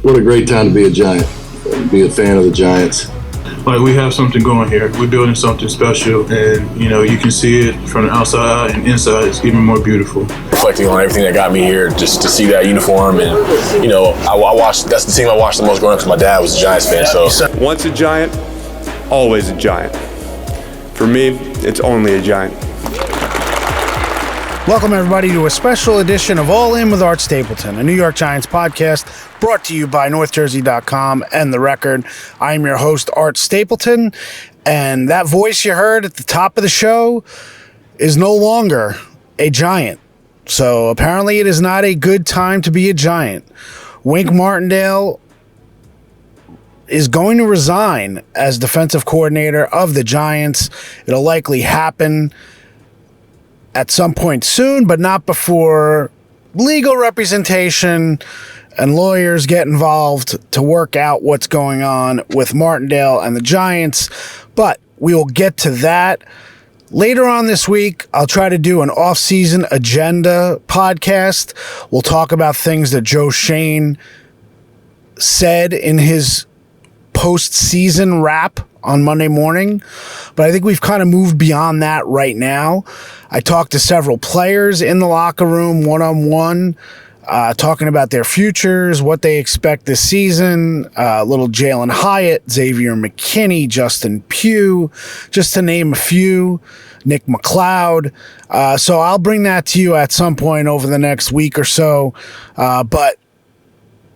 What a great time to be a Giant, be a fan of the Giants. Like, we have something going here. We're building something special, and you can see it from the outside and inside. It's even more beautiful. Reflecting on everything that got me here, just to see that uniform, and I watched. That's the team I watched the most growing up because my dad was a Giants fan. So once a Giant, always a Giant. For me, it's only a Giant. Welcome, everybody, to a special edition of All In with Art Stapleton, a New York Giants podcast brought to you by NorthJersey.com and The Record. I'm your host, Art Stapleton, and that voice you heard at the top of the show is no longer a Giant. So apparently it is not a good time to be a Giant. Wink Martindale is going to resign as defensive coordinator of the Giants. It'll likely happen at some point soon, but not before legal representation and lawyers get involved to work out what's going on with Martindale and the Giants. But we will get to that later on this week. I'll try to do an off-season agenda podcast. We'll talk about things that Joe Schoen said in his post-season wrap on Monday morning, but I think we've kind of moved beyond that right now. I talked to several players in the locker room one-on-one, talking about their futures, what they expect this season, little Jalen Hyatt, Xavier McKinney, Justin Pugh, just to name a few, Nick McLeod. So I'll bring that to you at some point over the next week or so, but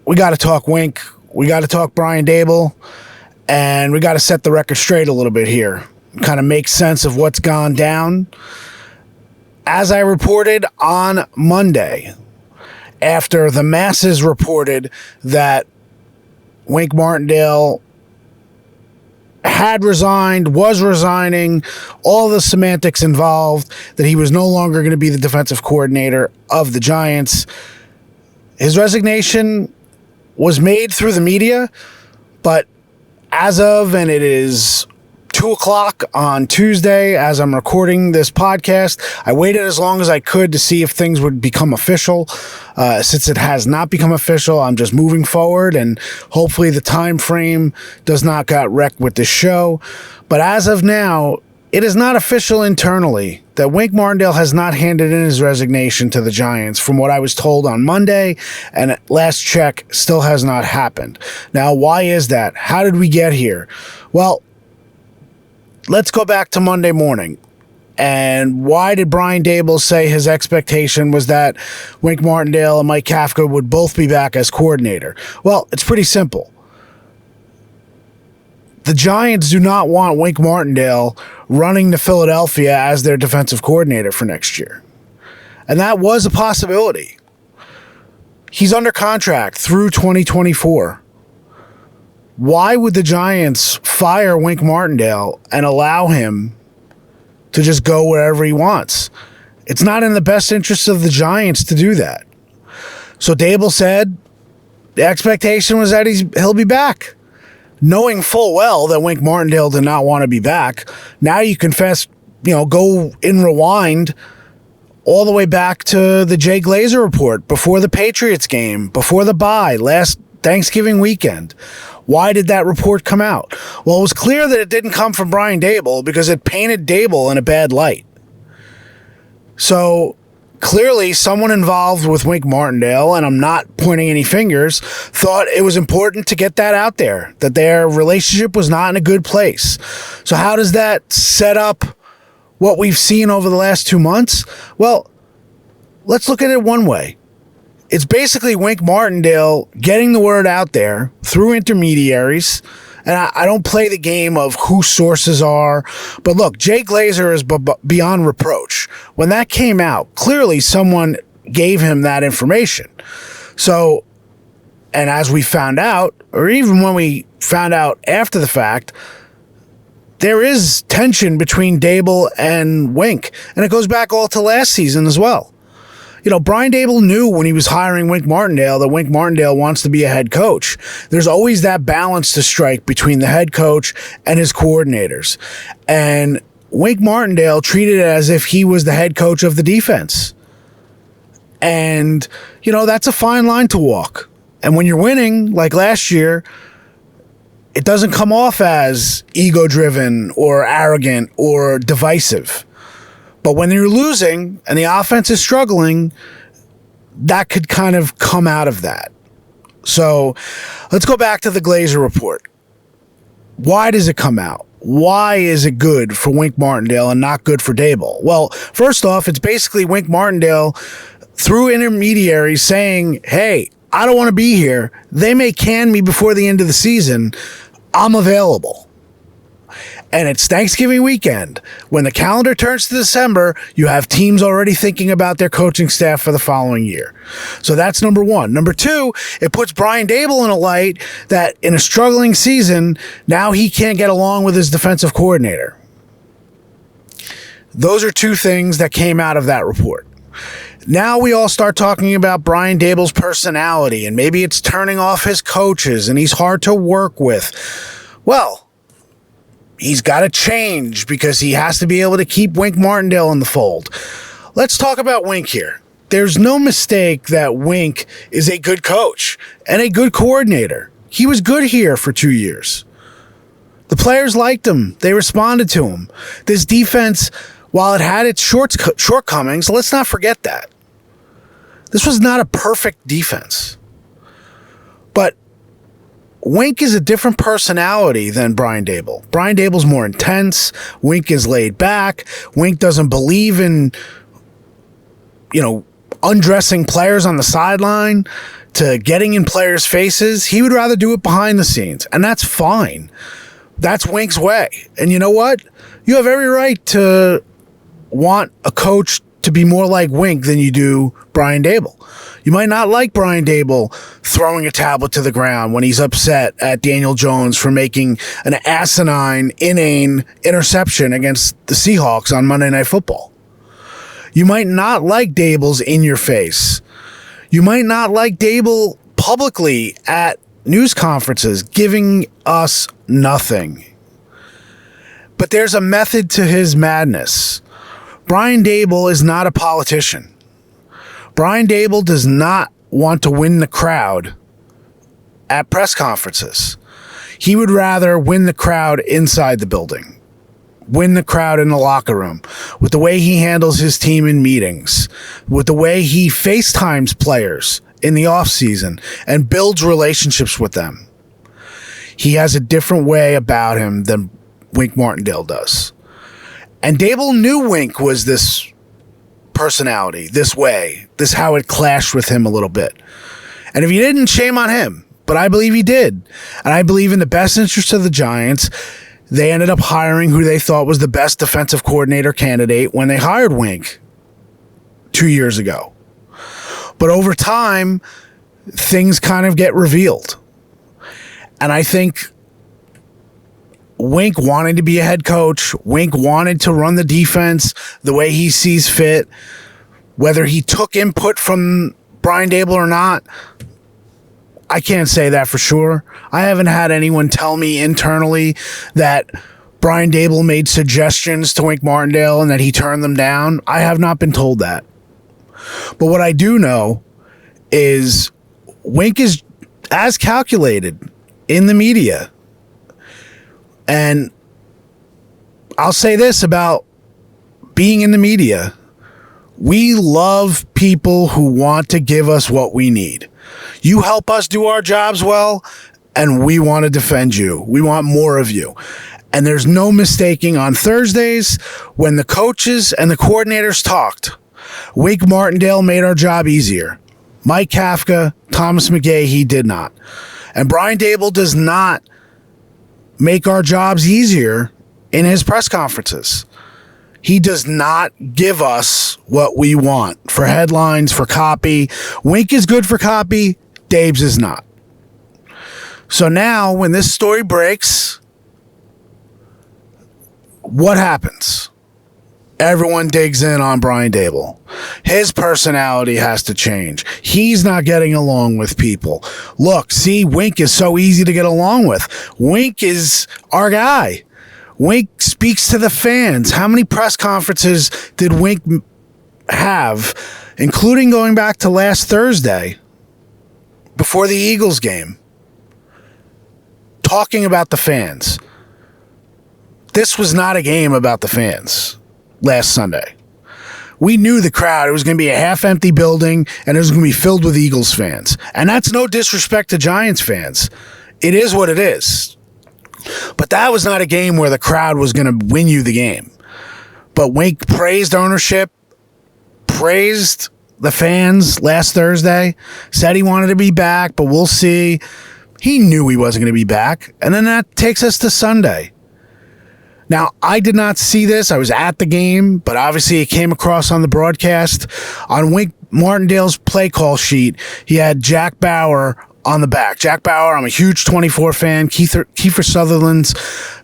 we got to talk Wink. We got to talk Brian Daboll. And we got to set the record straight a little bit here, kind of make sense of what's gone down. As I reported on Monday, after the masses reported that Wink Martindale had resigned, was resigning, all the semantics involved, that he was no longer going to be the defensive coordinator of the Giants, his resignation was made through the media, but as of, and it is 2:00 on Tuesday as I'm recording this podcast, I waited as long as I could to see if things would become official. Since it has not become official, I'm just moving forward, and hopefully the time frame does not get wrecked with this show. But as of now, it is not official internally that Wink Martindale has not handed in his resignation to the Giants, from what I was told on Monday, and last check still has not happened. Now, why is that? How did we get here? Well, let's go back to Monday morning. And why did Brian Daboll say his expectation was that Wink Martindale and Mike Kafka would both be back as coordinator? Well, it's pretty simple. The Giants do not want Wink Martindale running to Philadelphia as their defensive coordinator for next year. And that was a possibility. He's under contract through 2024. Why would the Giants fire Wink Martindale and allow him to just go wherever he wants? It's not in the best interest of the Giants to do that. So Daboll said the expectation was that he'll be back. Knowing full well that Wink Martindale did not want to be back, now you confess, go in rewind all the way back to the Jay Glazer report before the Patriots game, before the bye, last Thanksgiving weekend. Why did that report come out? Well, it was clear that it didn't come from Brian Daboll because it painted Daboll in a bad light. So clearly, someone involved with Wink Martindale, and I'm not pointing any fingers, thought it was important to get that out there, that their relationship was not in a good place. So how does that set up what we've seen over the last 2 months? Well, let's look at it one way. It's basically Wink Martindale getting the word out there through intermediaries. And I don't play the game of who sources are. But look, Jay Glazer is beyond reproach. When that came out, clearly someone gave him that information. So, and as we found out, or even when we found out after the fact, there is tension between Daboll and Wink. And it goes back all to last season as well. Brian Daboll knew when he was hiring Wink Martindale that Wink Martindale wants to be a head coach. There's always that balance to strike between the head coach and his coordinators. And Wink Martindale treated it as if he was the head coach of the defense. And, that's a fine line to walk. And when you're winning, like last year, it doesn't come off as ego-driven or arrogant or divisive. But when you're losing and the offense is struggling, that could kind of come out of that. So let's go back to the Glazer report. Why does it come out? Why is it good for Wink Martindale and not good for Daboll? Well, first off, it's basically Wink Martindale through intermediaries saying, hey, I don't want to be here. They may can me before the end of the season. I'm available. And it's Thanksgiving weekend. When the calendar turns to December, you have teams already thinking about their coaching staff for the following year. So that's number one. Number two, it puts Brian Daboll in a light that in a struggling season, now he can't get along with his defensive coordinator. Those are two things that came out of that report. Now we all start talking about Brian Daboll's personality, and maybe it's turning off his coaches, and he's hard to work with. Well, he's got to change because he has to be able to keep Wink Martindale in the fold. Let's talk about Wink here. There's no mistake that Wink is a good coach and a good coordinator. He was good here for 2 years. The players liked him. They responded to him. This defense, while it had its shortcomings, let's not forget that. This was not a perfect defense. But Wink is a different personality than Brian Daboll. Brian Daboll's more intense. Wink is laid back. Wink doesn't believe in, undressing players on the sideline to getting in players' faces. He would rather do it behind the scenes, and that's fine. That's Wink's way. And you know what? You have every right to want a coach to be more like Wink than you do Brian Daboll. You might not like Brian Daboll throwing a tablet to the ground when he's upset at Daniel Jones for making an asinine, inane interception against the Seahawks on Monday Night Football. You might not like Daboll's in your face. You might not like Daboll publicly at news conferences giving us nothing. But there's a method to his madness. Brian Daboll is not a politician. Brian Daboll does not want to win the crowd at press conferences. He would rather win the crowd inside the building, win the crowd in the locker room, with the way he handles his team in meetings, with the way he FaceTimes players in the offseason and builds relationships with them. He has a different way about him than Wink Martindale does. And Daboll knew Wink was this personality, this way, this how it clashed with him a little bit. And if he didn't, shame on him. But I believe he did. And I believe in the best interest of the Giants, they ended up hiring who they thought was the best defensive coordinator candidate when they hired Wink 2 years ago. But over time, things kind of get revealed. And I think Wink wanted to be a head coach. Wink wanted to run the defense the way he sees fit. Whether he took input from Brian Daboll or not, I can't say that for sure. I haven't had anyone tell me internally that Brian Daboll made suggestions to Wink Martindale and that he turned them down. I have not been told that. But what I do know is Wink is as calculated in the media. And I'll say this about being in the media. We love people who want to give us what we need. You help us do our jobs well, and we want to defend you. We want more of you. And there's no mistaking on Thursdays when the coaches and the coordinators talked. Wink Martindale made our job easier. Mike Kafka, Thomas McGay, he did not. And Brian Daboll does not make our jobs easier in his press conferences. He does not give us what we want for headlines, for copy. Wink is good for copy. Dabes is not. So now when this story breaks, what happens? Everyone digs in on Brian Daboll. His personality has to change. He's not getting along with people. Look, see, Wink is so easy to get along with. Wink is our guy. Wink speaks to the fans. How many press conferences did Wink have, including going back to last Thursday, before the Eagles game, talking about the fans. This was not a game about the fans last Sunday. We knew the crowd. It was going to be a half-empty building, and it was going to be filled with Eagles fans. And that's no disrespect to Giants fans. It is what it is. But that was not a game where the crowd was going to win you the game. But Wink praised ownership, praised the fans last Thursday, said he wanted to be back, but we'll see. He knew he wasn't going to be back. And then that takes us to Sunday. Now, I did not see this. I was at the game, but obviously it came across on the broadcast. On Wink Martindale's play call sheet, he had Jack Bauer on the back. Jack Bauer, I'm a huge 24 fan. Kiefer Sutherland's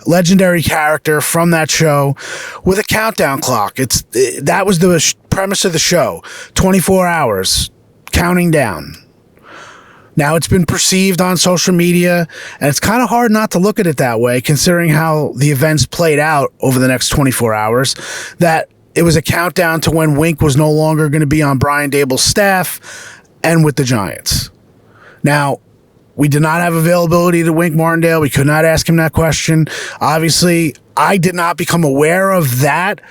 legendary character from that show with a countdown clock. That was the premise of the show. 24 hours, counting down. Now, it's been perceived on social media, and it's kind of hard not to look at it that way, considering how the events played out over the next 24 hours, that it was a countdown to when Wink was no longer going to be on Brian Daboll's staff and with the Giants. Now, we did not have availability to Wink Martindale. We could not ask him that question. Obviously, I did not become aware of that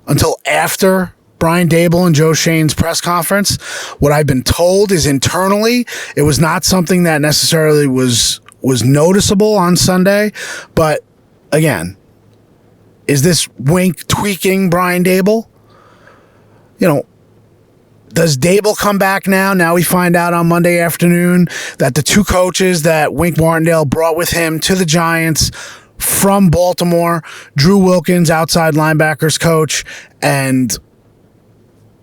until after Brian Daboll and Joe Shane's press conference. What I've been told is internally, it was not something that necessarily was noticeable on Sunday. But again, is this Wink tweaking Brian Daboll? Does Daboll come back now? Now we find out on Monday afternoon that the two coaches that Wink Martindale brought with him to the Giants from Baltimore, Drew Wilkins, outside linebackers coach, and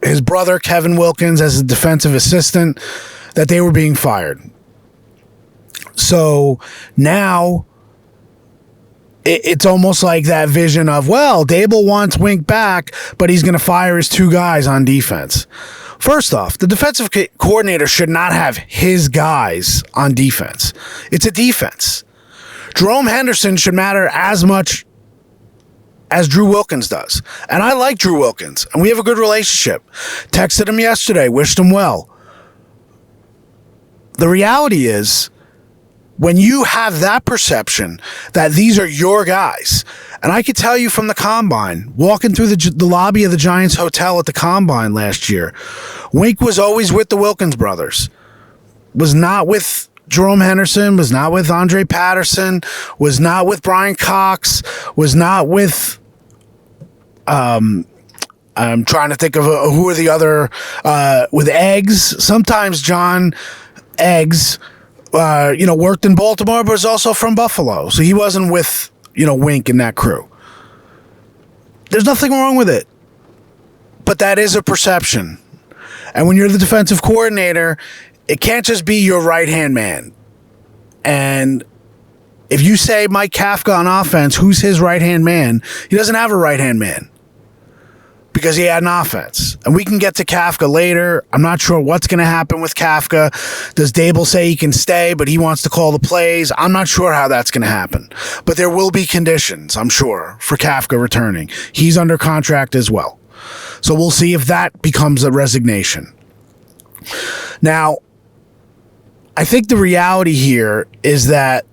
his brother, Kevin Wilkins, as a defensive assistant, that they were being fired. So now it's almost like that vision of, well, Daboll wants Wink back, but he's going to fire his two guys on defense. First off, the defensive coordinator should not have his guys on defense. It's a defense. Jerome Henderson should matter as much as Drew Wilkins does. And I like Drew Wilkins, and we have a good relationship. Texted him yesterday, wished him well. The reality is, when you have that perception that these are your guys, and I could tell you from the Combine, walking through the lobby of the Giants Hotel at the Combine last year, Wink was always with the Wilkins brothers, was not with Jerome Henderson, was not with Andre Patterson, was not with Brian Cox, was not with I'm trying to think of who are the other with Eggs. Sometimes John Eggs worked in Baltimore, but was also from Buffalo. So he wasn't with, Wink and that crew. There's nothing wrong with it. But that is a perception. And when you're the defensive coordinator, it can't just be your right-hand man. And if you say Mike Kafka on offense, who's his right-hand man? He doesn't have a right-hand man because he had an offense. And we can get to Kafka later. I'm not sure what's going to happen with Kafka. Does Daboll say he can stay, but he wants to call the plays? I'm not sure how that's going to happen. But there will be conditions, I'm sure, for Kafka returning. He's under contract as well. So we'll see if that becomes a resignation. Now, I think the reality here is that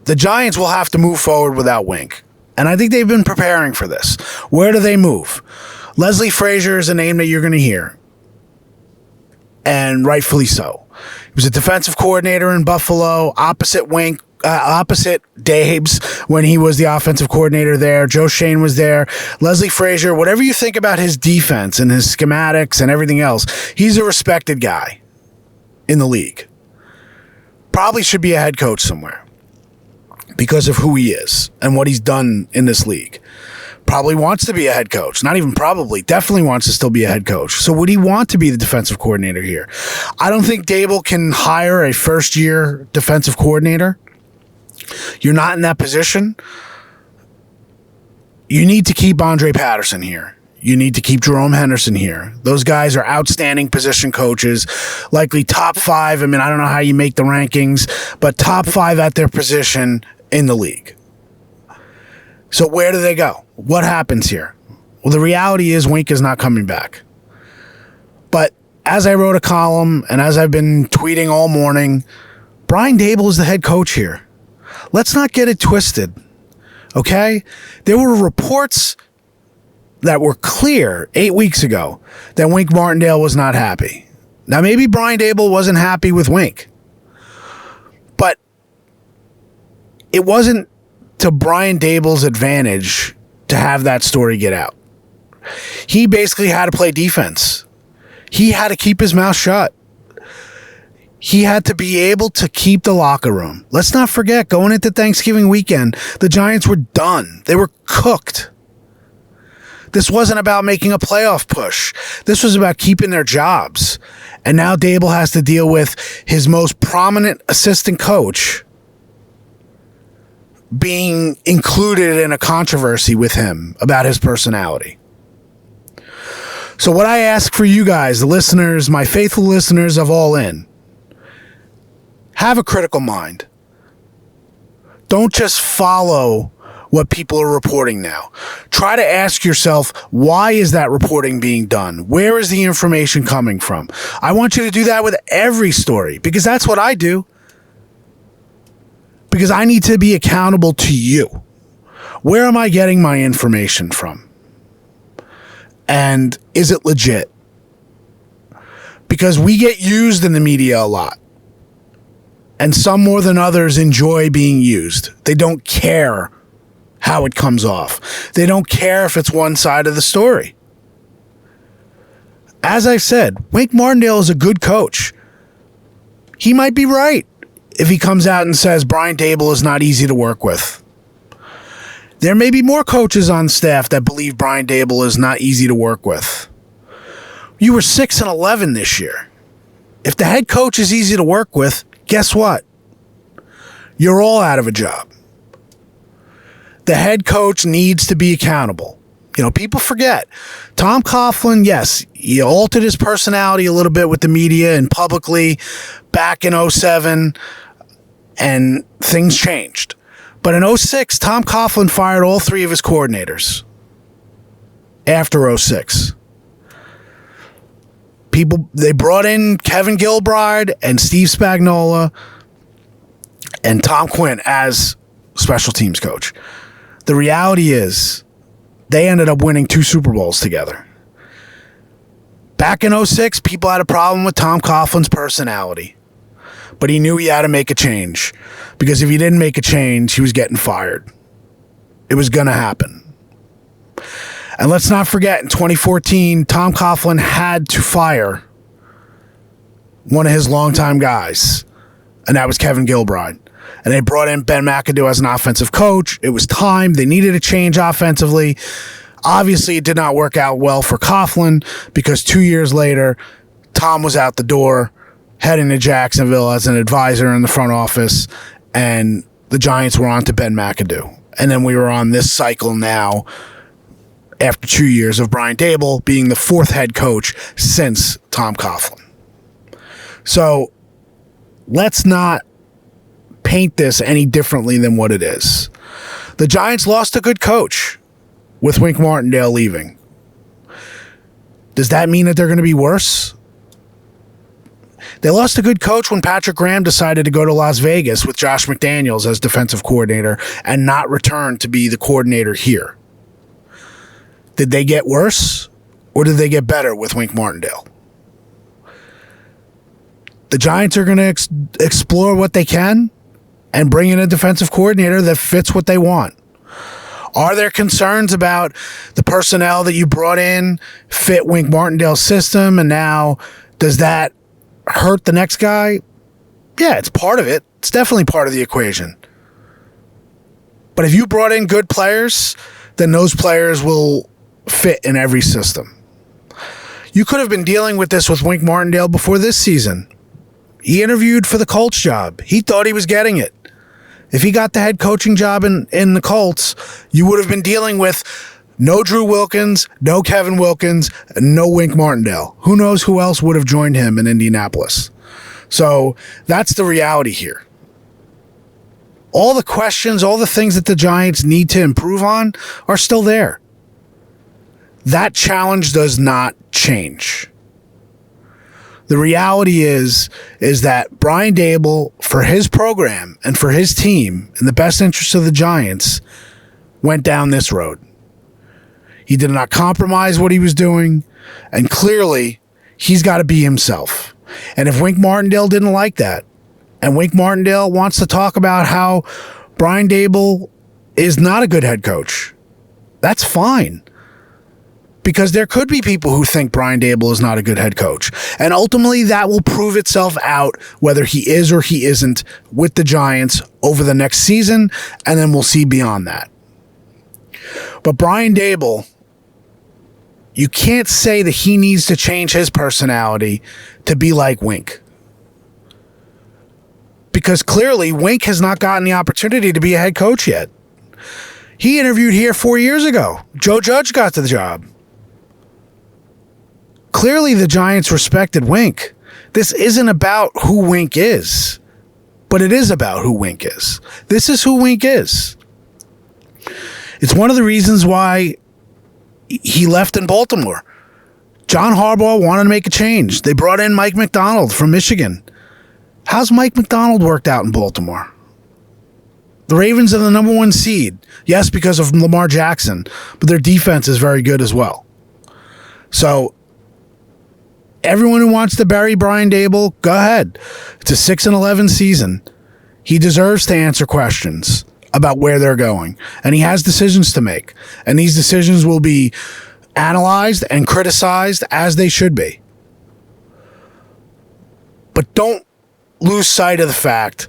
the Giants will have to move forward without Wink. And I think they've been preparing for this. Where do they move? Leslie Frazier is a name that you're going to hear. And rightfully so. He was a defensive coordinator in Buffalo, opposite Wink, opposite Dabes when he was the offensive coordinator there. Joe Shane was there. Leslie Frazier, whatever you think about his defense and his schematics and everything else, he's a respected guy in the league. Probably should be a head coach somewhere because of who he is and what he's done in this league. Probably wants to be a head coach. Not even probably. Definitely wants to still be a head coach. So would he want to be the defensive coordinator here? I don't think Daboll can hire a first-year defensive coordinator. You're not in that position. You need to keep Andre Patterson here. You need to keep Jerome Henderson here. Those guys are outstanding position coaches, likely top 5. I mean, I don't know how you make the rankings, but top 5 at their position in the league. So where do they go? What happens here? Well, the reality is Wink is not coming back. But as I wrote a column and as I've been tweeting all morning, Brian Daboll is the head coach here. Let's not get it twisted, okay? There were reports that were clear 8 weeks ago that Wink Martindale was not happy. Now, maybe Brian Daboll wasn't happy with Wink, but it wasn't to Brian Daboll's advantage to have that story get out. He basically had to play defense. He had to keep his mouth shut. He had to be able to keep the locker room. Let's not forget, going into Thanksgiving weekend, the Giants were done. They were cooked. This wasn't about making a playoff push. This was about keeping their jobs. And now Daboll has to deal with his most prominent assistant coach being included in a controversy with him about his personality. So what I ask for you guys, the listeners, my faithful listeners of All In, have a critical mind. Don't just follow what people are reporting now. Try to ask yourself, why is that reporting being done? Where is the information coming from? I want you to do that with every story, because that's what I do. Because I need to be accountable to you. Where am I getting my information from? And is it legit? Because we get used in the media a lot. And some more than others enjoy being used. They don't care how it comes off. They don't care if it's one side of the story. As I said, Wink Martindale is a good coach. He might be right if he comes out and says Brian Daboll is not easy to work with. There may be more coaches on staff that believe Brian Daboll is not easy to work with. You were 6-11 this year. If the head coach is easy to work with, guess what? You're all out of a job. The head coach needs to be accountable. You know, people forget. Tom Coughlin, yes, he altered his personality a little bit with the media and publicly back in 2007, and things changed. But in 2006, Tom Coughlin fired all three of his coordinators after 2006. They brought in Kevin Gilbride and Steve Spagnuolo and Tom Quinn as special teams coach. The reality is they ended up winning 2 Super Bowls together. Back in 2006, people had a problem with Tom Coughlin's personality. But he knew he had to make a change. Because if he didn't make a change, he was getting fired. It was going to happen. And let's not forget, in 2014, Tom Coughlin had to fire one of his longtime guys. And that was Kevin Gilbride. And they brought in Ben McAdoo as an offensive coach. It was time. They needed a change offensively. Obviously, it did not work out well for Coughlin because 2 years later, Tom was out the door, heading to Jacksonville as an advisor in the front office, and the Giants were on to Ben McAdoo. And then we were on this cycle now after 2 years of Brian Daboll being the 4th head coach since Tom Coughlin. So let's not paint this any differently than what it is. The Giants lost a good coach with Wink Martindale leaving. Does that mean that they're going to be worse? They lost a good coach when Patrick Graham decided to go to Las Vegas with Josh McDaniels as defensive coordinator and not return to be the coordinator here. Did they get worse or did they get better with Wink Martindale? The Giants are going to explore what they can and bring in a defensive coordinator that fits what they want. Are there concerns about the personnel that you brought in fit Wink Martindale's system, and now does that hurt the next guy? Yeah, it's part of it. It's definitely part of the equation. But if you brought in good players, then those players will fit in every system. You could have been dealing with this with Wink Martindale before this season. He interviewed for the Colts job. He thought he was getting it. If he got the head coaching job in the Colts, you would have been dealing with no Drew Wilkins, no Kevin Wilkins, no Wink Martindale. Who knows who else would have joined him in Indianapolis? So that's the reality here. All the questions, all the things that the Giants need to improve on are still there. That challenge does not change. The reality is that Brian Daboll, for his program and for his team, in the best interest of the Giants, went down this road. He did not compromise what he was doing, and clearly, he's got to be himself. And if Wink Martindale didn't like that, and Wink Martindale wants to talk about how Brian Daboll is not a good head coach, that's fine. Because there could be people who think Brian Daboll is not a good head coach. And ultimately, that will prove itself out whether he is or he isn't with the Giants over the next season, and then we'll see beyond that. But Brian Daboll, you can't say that he needs to change his personality to be like Wink. Because clearly, Wink has not gotten the opportunity to be a head coach yet. He interviewed here 4 years ago. Joe Judge got the job. Clearly, the Giants respected Wink. This isn't about who Wink is, but it is about who Wink is. This is who Wink is. It's one of the reasons why he left in Baltimore. John Harbaugh wanted to make a change. They brought in Mike Macdonald from Michigan. How's Mike Macdonald worked out in Baltimore? The Ravens are the number 1 seed. Yes, because of Lamar Jackson, but their defense is very good as well. So, everyone who wants to bury Brian Daboll, go ahead. It's a 6-11 season. He deserves to answer questions about where they're going. And he has decisions to make. And these decisions will be analyzed and criticized as they should be. But don't lose sight of the fact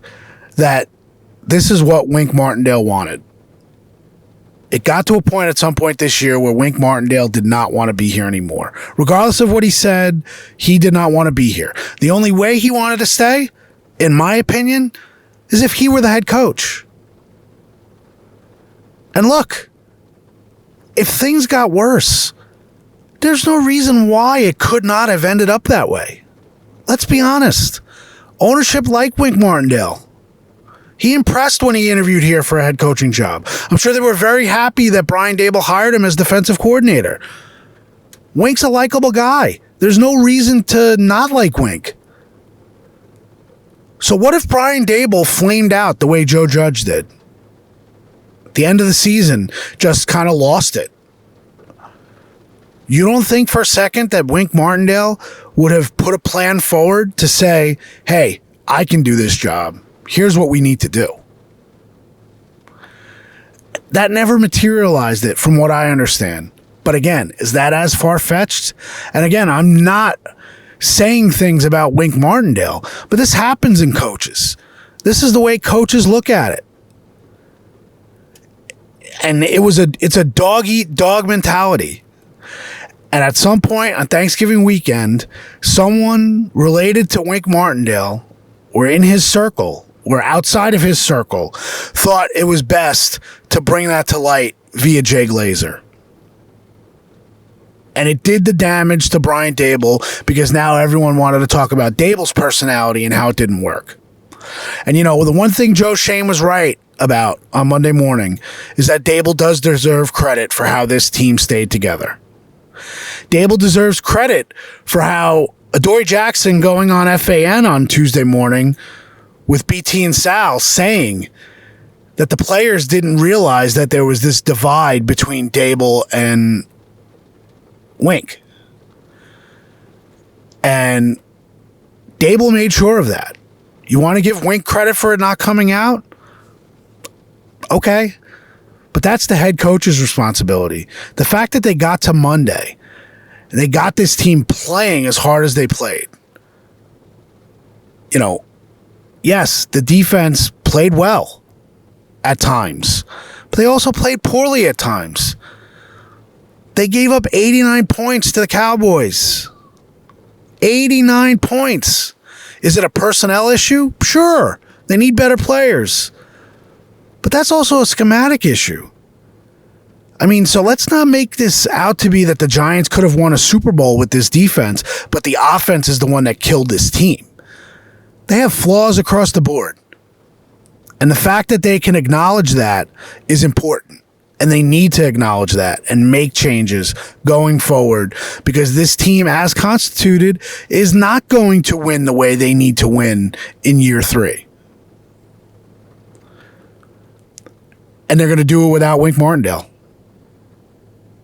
that this is what Wink Martindale wanted. It got to a point at some point this year where Wink Martindale did not want to be here anymore. Regardless of what he said, he did not want to be here. The only way he wanted to stay, in my opinion, is if he were the head coach. And look, if things got worse, there's no reason why it could not have ended up that way. Let's be honest. Ownership liked Wink Martindale. He impressed when he interviewed here for a head coaching job. I'm sure they were very happy that Brian Daboll hired him as defensive coordinator. Wink's a likable guy. There's no reason to not like Wink. So what if Brian Daboll flamed out the way Joe Judge did? At the end of the season, just kind of lost it. You don't think for a second that Wink Martindale would have put a plan forward to say, hey, I can do this job. Here's what we need to do. That never materialized it from what I understand. But again, is that as far-fetched? And again, I'm not saying things about Wink Martindale, but this happens in coaches. This is the way coaches look at it. And it's a dog-eat-dog mentality. And at some point on Thanksgiving weekend, someone related to Wink Martindale or in his circle or outside of his circle thought it was best to bring that to light via Jay Glazer. And it did the damage to Brian Daboll because now everyone wanted to talk about Daboll's personality and how it didn't work. And the one thing Joe Shane was right about on Monday morning is that Daboll does deserve credit for how this team stayed together. Daboll deserves credit for how Adoree Jackson going on FAN on Tuesday morning with BT and Sal saying that the players didn't realize that there was this divide between Daboll and Wink. And Daboll made sure of that. You want to give Wink credit for it not coming out? Okay. But that's the head coach's responsibility. The fact that they got to Monday and they got this team playing as hard as they played. Yes, the defense played well at times, but they also played poorly at times. They gave up 89 points to the Cowboys. 89 points. Is it a personnel issue? Sure. They need better players. But that's also a schematic issue. So let's not make this out to be that the Giants could have won a Super Bowl with this defense, but the offense is the one that killed this team. They have flaws across the board. And the fact that they can acknowledge that is important. And they need to acknowledge that and make changes going forward, because this team, as constituted, is not going to win the way they need to win in year 3. And they're going to do it without Wink Martindale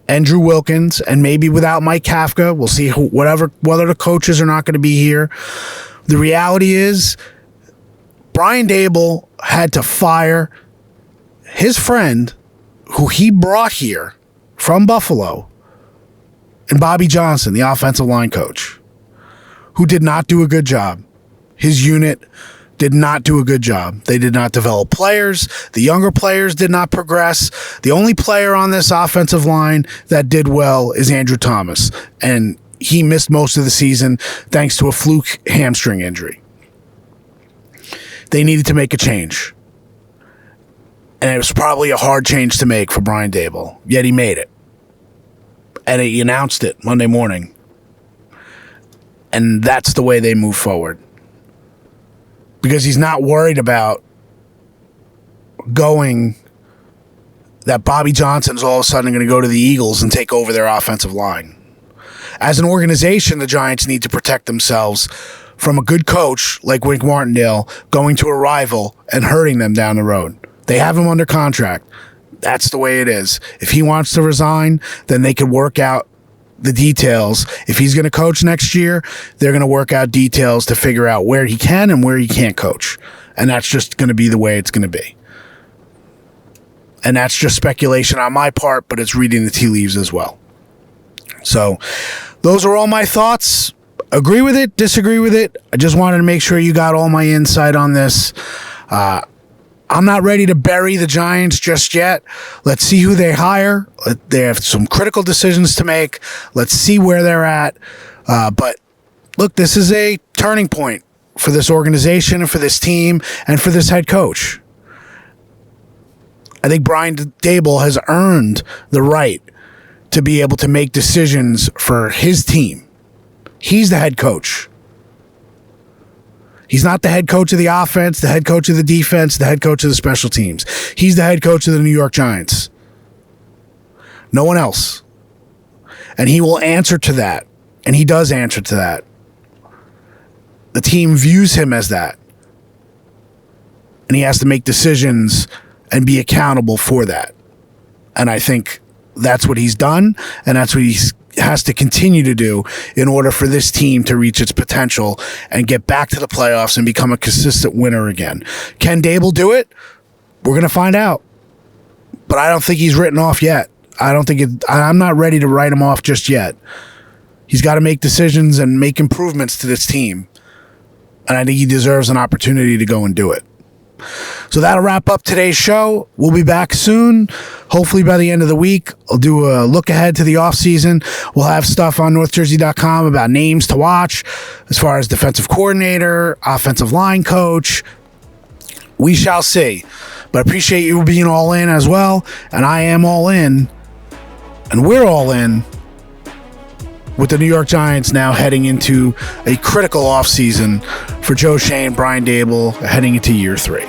and Drew Wilkins, and maybe without Mike Kafka. We'll see whether the coaches are not going to be here. The reality is Brian Daboll had to fire his friend who he brought here from Buffalo, and Bobby Johnson, the offensive line coach, who did not do a good job. His unit did not do a good job. They did not develop players. The younger players did not progress. The only player on this offensive line that did well is Andrew Thomas, and he missed most of the season thanks to a fluke hamstring injury. They needed to make a change. And it was probably a hard change to make for Brian Daboll, yet he made it. And he announced it Monday morning. And that's the way they move forward. Because he's not worried about that Bobby Johnson's all of a sudden going to go to the Eagles and take over their offensive line. As an organization, the Giants need to protect themselves from a good coach like Wink Martindale going to a rival and hurting them down the road. They have him under contract. That's the way it is. If he wants to resign, then they could work out the details. If he's going to coach next year, they're going to work out details to figure out where he can and where he can't coach. And that's just going to be the way it's going to be. And that's just speculation on my part, but it's reading the tea leaves as well. So those are all my thoughts. Agree with it, disagree with it. I just wanted to make sure you got all my insight on this. I'm not ready to bury the Giants just yet. Let's see who they hire. They have some critical decisions to make. Let's see where they're at. But look, this is a turning point for this organization and for this team and for this head coach. I think Brian Daboll has earned the right to be able to make decisions for his team. He's the head coach. He's not the head coach of the offense, the head coach of the defense, the head coach of the special teams. He's the head coach of the New York Giants. No one else. And he will answer to that. And he does answer to that. The team views him as that. And he has to make decisions and be accountable for that. And I think that's what he's done, and that's what he has to continue to do in order for this team to reach its potential and get back to the playoffs and become a consistent winner again. Can Daboll do it? We're going to find out. But I don't think he's written off yet. I'm not ready to write him off just yet. He's got to make decisions and make improvements to this team. And I think he deserves an opportunity to go and do it. So that'll wrap up today's show. We'll be back soon, hopefully by the end of the week. I'll do a look ahead to the offseason. We'll have stuff on NorthJersey.com about names to watch as far as defensive coordinator, offensive line coach. We shall see. But I appreciate you being all in as well. And I am all in. And we're all in with the New York Giants now heading into a critical offseason for Joe Schoen, Brian Daboll, heading into year 3.